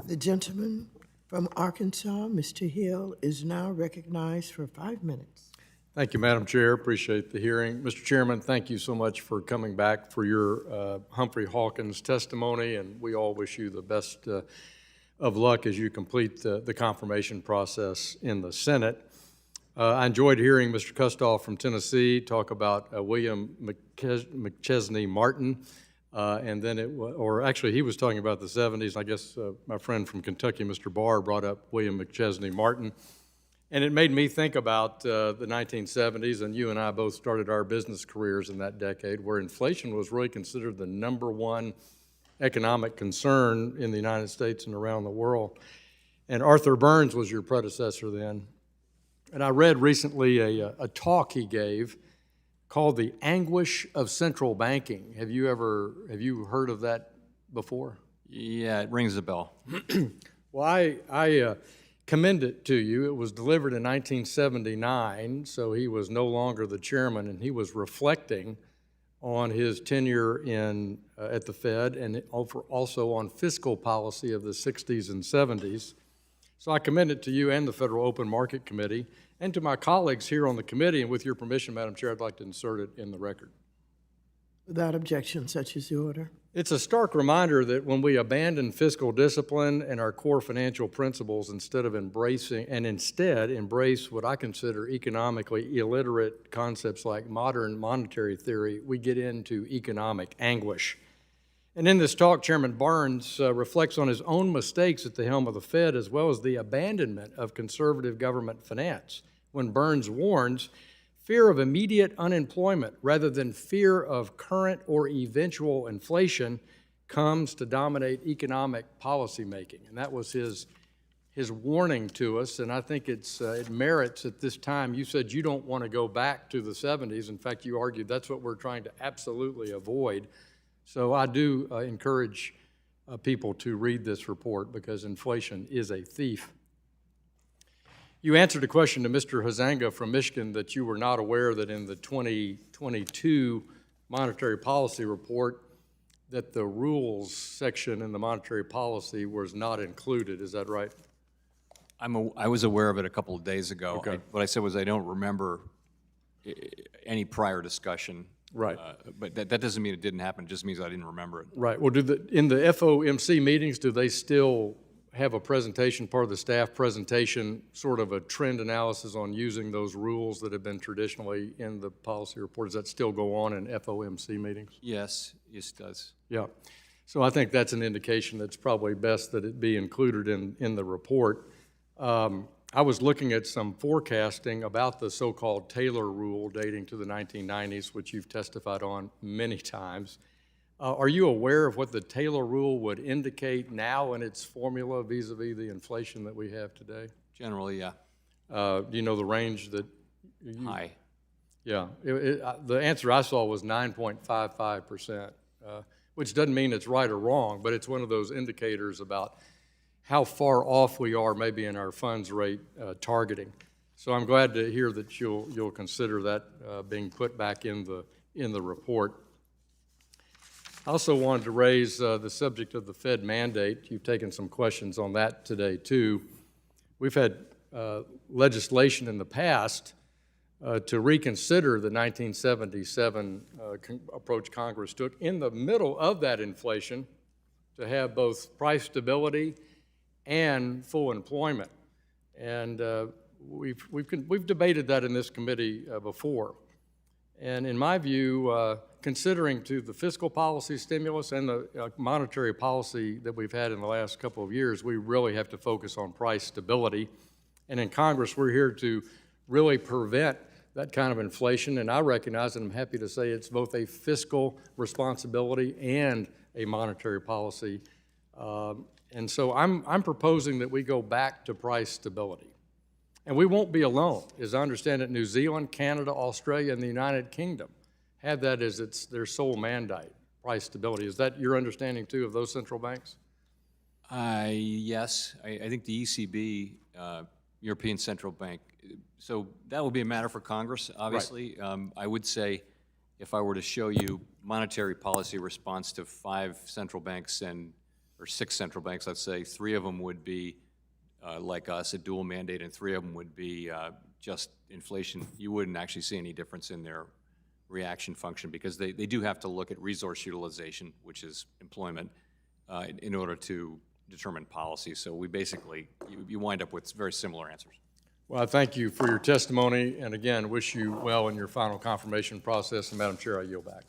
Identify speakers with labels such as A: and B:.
A: The gentleman from Arkansas, Mr. Hill, is now recognized for 5 minutes.
B: Thank you, Madam Chair. Appreciate the hearing. Mr. Chairman, thank you so much for coming back for your Humphrey Hawkins testimony, and we all wish you the best of luck as you complete the confirmation process in the Senate. I enjoyed hearing Mr. Kustoff from Tennessee talk about William McChesney Martin, and then actually he was talking about the 70s. I guess my friend from Kentucky, Mr. Barr, brought up William McChesney Martin. And it made me think about the 1970s, and you and I both started our business careers in that decade, where inflation was really considered the #1 economic concern in the United States and around the world. And Arthur Burns was your predecessor then. And I read recently a talk he gave called The Anguish of Central Banking. Have you heard of that before?
C: Yeah, it rings a bell.
B: Well, I commend it to you. It was delivered in 1979, so he was no longer the chairman, and he was reflecting on his tenure at the Fed and also on fiscal policy of the 60s and 70s. So I commend it to you and the Federal Open Market Committee, and to my colleagues here on the committee, and with your permission, Madam Chair, I'd like to insert it in the record.
A: Without objection, such is the order.
B: It's a stark reminder that when we abandon fiscal discipline and our core financial principles instead embrace what I consider economically illiterate concepts like modern monetary theory, we get into economic anguish. And in this talk, Chairman Burns reflects on his own mistakes at the helm of the Fed, as well as the abandonment of conservative government finance, when Burns warns fear of immediate unemployment rather than fear of current or eventual inflation comes to dominate economic policymaking. And that was his warning to us, and I think it merits at this time. You said you don't want to go back to the 70s. In fact, you argued that's what we're trying to absolutely avoid. So I do encourage people to read this report, because inflation is a thief. You answered a question to Mr. Huzanga from Michigan that you were not aware that in the 2022 monetary policy report that the rules section in the monetary policy was not included. Is that right?
C: I was aware of it a couple of days ago.
B: Okay.
C: What I said was I don't remember any prior discussion.
B: Right.
C: But that doesn't mean it didn't happen. It just means I didn't remember it.
B: Right. Well, in the FOMC meetings, do they still have a presentation, part of the staff presentation, sort of a trend analysis on using those rules that have been traditionally in the policy report? Does that still go on in FOMC meetings?
C: Yes, it does.
B: Yeah. So I think that's an indication that's probably best that it be included in the report. I was looking at some forecasting about the so-called Taylor rule dating to the 1990s, which you've testified on many times. Are you aware of what the Taylor rule would indicate now in its formula vis-a-vis the inflation that we have today?
C: Generally, yeah.
B: Do you know the range that?
C: High.
B: Yeah. The answer I saw was 9.55%, which doesn't mean it's right or wrong, but it's one of those indicators about how far off we are maybe in our funds rate targeting. So I'm glad to hear that you'll consider that being put back in the report. I also wanted to raise the subject of the Fed mandate. You've taken some questions on that today, too. We've had legislation in the past to reconsider the 1977 approach Congress took in the middle of that inflation to have both price stability and full employment. And we've debated that in this committee before. And in my view, considering to the fiscal policy stimulus and the monetary policy that we've had in the last couple of years, we really have to focus on price stability. And in Congress, we're here to really prevent that kind of inflation. And I recognize, and I'm happy to say, it's both a fiscal responsibility and a monetary policy. And so I'm proposing that we go back to price stability. And we won't be alone. As I understand it, New Zealand, Canada, Australia, and the United Kingdom have that as their sole mandate, price stability. Is that your understanding, too, of those central banks?
C: Yes. I think the ECB, European Central Bank, so that will be a matter for Congress, obviously. Right. I would say, if I were to show you monetary policy response to 5 central banks and or 6 central banks, let's say, 3 of them would be like us, a dual mandate, and 3 of them would be just inflation, you wouldn't actually see any difference in their reaction function, because they do have to look at resource utilization, which is employment, in order to determine policy. So we basically, you wind up with very similar answers.
B: Well, I thank you for your testimony, and again, wish you well in your final confirmation process. And Madam Chair, I yield back.